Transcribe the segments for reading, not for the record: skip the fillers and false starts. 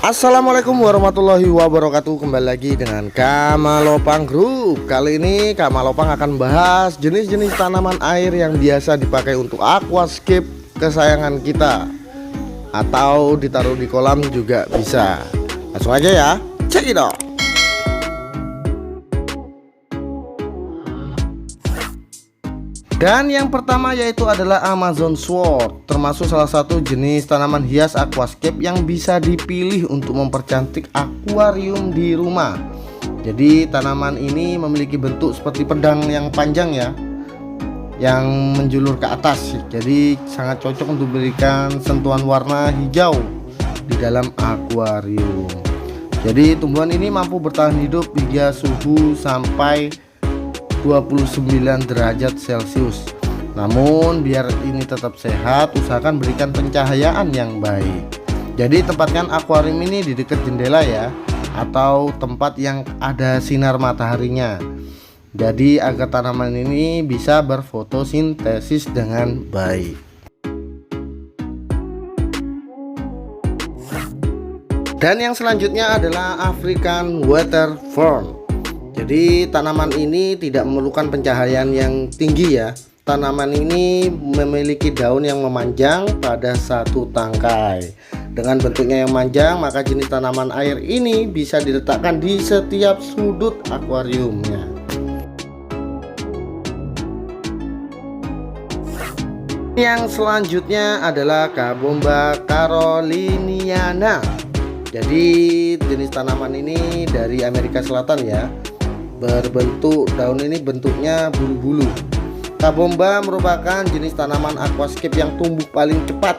Assalamualaikum warahmatullahi wabarakatuh. Kembali lagi dengan Kamalopang Group. Kali ini Kamalopang akan bahas jenis-jenis tanaman air yang biasa dipakai untuk aquascape kesayangan kita, atau ditaruh di kolam juga bisa. Langsung aja ya, check it out. Dan yang pertama yaitu adalah Amazon Sword, termasuk salah satu jenis tanaman hias aquascape yang bisa dipilih untuk mempercantik akuarium di rumah. Jadi tanaman ini memiliki bentuk seperti pedang yang panjang ya, yang menjulur ke atas. Jadi sangat cocok untuk berikan sentuhan warna hijau di dalam akuarium. Jadi tumbuhan ini mampu bertahan hidup hingga suhu sampai 29 derajat Celcius. Namun biar ini tetap sehat, usahakan berikan pencahayaan yang baik. Jadi tempatkan akuarium ini di dekat jendela ya, atau tempat yang ada sinar mataharinya. Jadi agar tanaman ini bisa berfotosintesis dengan baik. Dan yang selanjutnya adalah African Water Fern. Jadi tanaman ini tidak memerlukan pencahayaan yang tinggi ya. Tanaman ini memiliki daun yang memanjang pada satu tangkai. Dengan bentuknya yang panjang, maka jenis tanaman air ini bisa diletakkan di setiap sudut akuariumnya. Yang selanjutnya adalah Carbomba caroliniana. Jadi jenis tanaman ini dari Amerika Selatan ya. Berbentuk daun ini bentuknya bulu-bulu. Carbomba merupakan jenis tanaman aquascape yang tumbuh paling cepat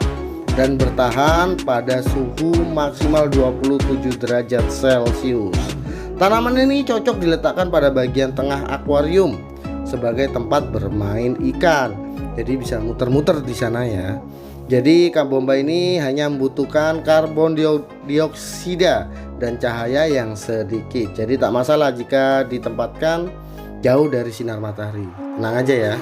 dan bertahan pada suhu maksimal 27 derajat Celcius. Tanaman ini cocok diletakkan pada bagian tengah akuarium sebagai tempat bermain ikan. Jadi bisa muter-muter di sana ya. Jadi Carbomba ini hanya membutuhkan karbon dioksida dan cahaya yang sedikit. Jadi tak masalah jika ditempatkan jauh dari sinar matahari. Tenang aja ya.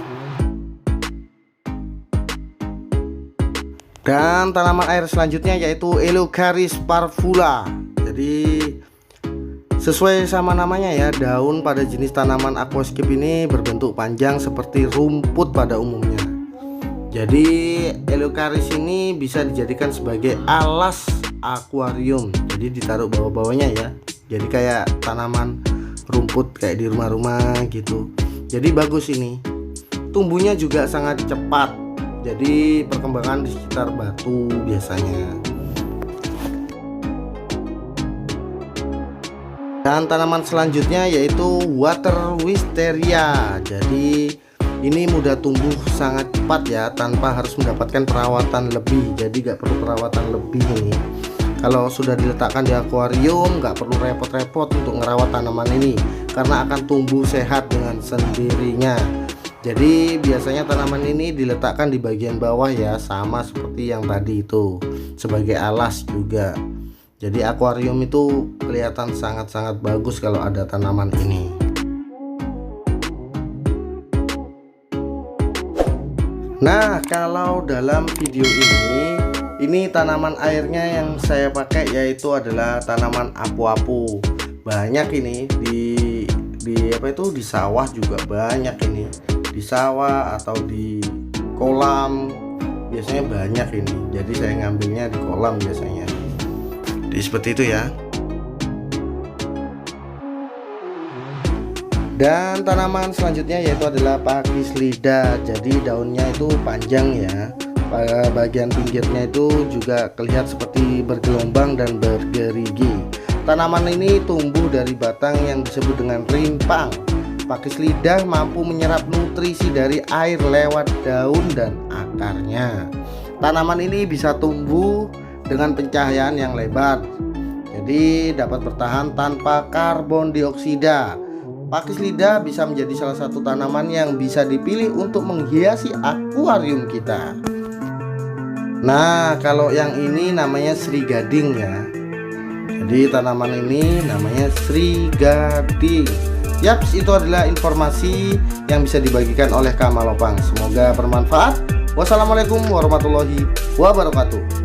Dan tanaman air selanjutnya yaitu Eleucharis parvula. Jadi sesuai sama namanya ya, daun pada jenis tanaman aquascape ini berbentuk panjang seperti rumput pada umumnya. Jadi Eleucharis ini bisa dijadikan sebagai alas akuarium. Jadi ditaruh bawah-bawahnya ya. Jadi kayak tanaman rumput kayak di rumah-rumah gitu. Jadi bagus ini. Tumbuhnya juga sangat cepat. Jadi perkembangan di sekitar batu biasanya. Dan tanaman selanjutnya yaitu Water Wisteria. Jadi ini mudah tumbuh sangat cepat ya, tanpa harus mendapatkan perawatan lebih. Jadi gak perlu perawatan lebih ini. Kalau sudah diletakkan di akuarium, gak perlu repot-repot untuk merawat tanaman ini, karena akan tumbuh sehat dengan sendirinya. Jadi biasanya tanaman ini diletakkan di bagian bawah ya, sama seperti yang tadi itu, sebagai alas juga. Jadi akuarium itu kelihatan sangat-sangat bagus kalau ada tanaman ini. Nah, kalau dalam video ini tanaman airnya yang saya pakai yaitu adalah tanaman apu-apu. Banyak ini di apa itu, di sawah juga banyak ini. Di sawah atau di kolam biasanya banyak ini. Jadi saya ngambilnya di kolam biasanya. Jadi seperti itu ya. Dan tanaman selanjutnya yaitu adalah pakis lidah. Jadi daunnya itu panjang ya. Pada bagian pinggirnya itu juga kelihatan seperti bergelombang dan bergerigi. Tanaman ini tumbuh dari batang yang disebut dengan rimpang. Pakis lidah mampu menyerap nutrisi dari air lewat daun dan akarnya. Tanaman ini bisa tumbuh dengan pencahayaan yang lebar. Jadi dapat bertahan tanpa karbon dioksida. Pakis lidah bisa menjadi salah satu tanaman yang bisa dipilih untuk menghiasi akuarium kita. Nah, kalau yang ini namanya Sri Gading ya. Jadi tanaman ini namanya Sri Gading. Yaps, itu adalah informasi yang bisa dibagikan oleh Kamalopang. Semoga bermanfaat. Wassalamualaikum warahmatullahi wabarakatuh.